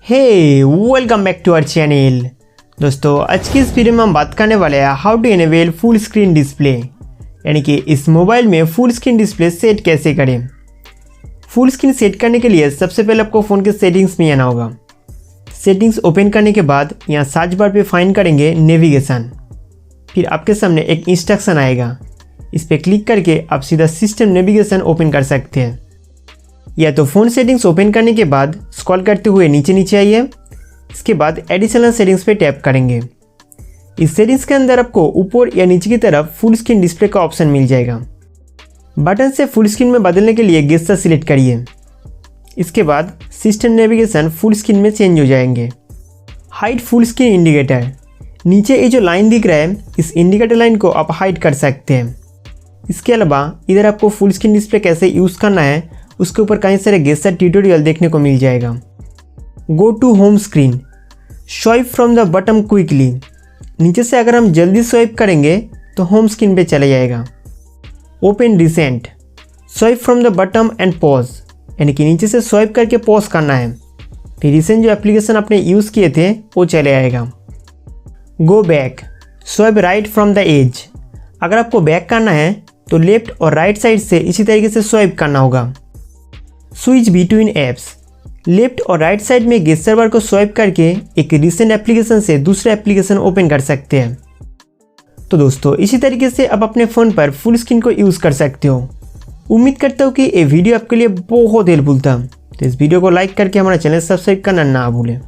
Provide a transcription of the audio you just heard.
Hey welcome back to our channel. दोस्तों आज की इस वीडियो में हम बात करने वाले हैं how to enable full screen display, यानी कि इस मोबाइल में फुल स्क्रीन डिस्प्ले सेट कैसे करें। फुल स्क्रीन सेट करने के लिए सबसे पहले आपको फ़ोन के सेटिंग्स में आना होगा। सेटिंग्स ओपन करने के बाद यहाँ सर्च बार पे फाइंड करेंगे नेविगेशन। फिर आपके सामने एक इंस्ट्रक्शन आएगा, इस पर क्लिक करके आप सीधा सिस्टम नेविगेशन ओपन कर सकते हैं। या तो फ़ोन सेटिंग्स ओपन करने के बाद स्क्रॉल करते हुए नीचे आइए। इसके बाद एडिशनल सेटिंग्स पे टैप करेंगे। इस सेटिंग्स के अंदर आपको ऊपर या नीचे की तरफ फुल स्क्रीन डिस्प्ले का ऑप्शन मिल जाएगा। बटन से फुल स्क्रीन में बदलने के लिए गेस्चर सिलेक्ट करिए। इसके बाद सिस्टम नेविगेशन फुल स्क्रीन में चेंज हो जाएंगे। हाइड फुल स्क्रीन इंडिकेटर, नीचे ये जो लाइन दिख रहा है इस इंडिकेटर लाइन को आप हाइड कर सकते हैं। इसके अलावा इधर आपको फुल स्क्रीन डिस्प्ले कैसे यूज़ करना है उसके ऊपर कई सारे गेस्चर ट्यूटोरियल देखने को मिल जाएगा। Go to home screen, swipe from the button quickly, नीचे से अगर हम जल्दी स्वाइप करेंगे तो होम स्क्रीन पे चले जाएगा। Open recent, swipe from the button and pause, यानी कि नीचे से स्वाइप करके पॉज करना है, फिर रिसेंट जो एप्लीकेशन आपने यूज़ किए थे वो चले आएगा। Go back, swipe right from the edge, अगर आपको बैक करना है तो लेफ्ट और राइट साइड से इसी तरीके से स्वाइप करना होगा। स्विच बिटवीन ऐप्स, लेफ्ट और राइट साइड में गेस्चर बार को स्वाइप करके एक रिसेंट एप्लीकेशन से दूसरे एप्लीकेशन ओपन कर सकते हैं। तो दोस्तों इसी तरीके से आप अपने फ़ोन पर फुल स्क्रीन को यूज़ कर सकते हो। उम्मीद करता हूँ कि ये वीडियो आपके लिए बहुत हेल्पफुल था। तो इस वीडियो को लाइक करके हमारा चैनल सब्सक्राइब करना ना भूलें।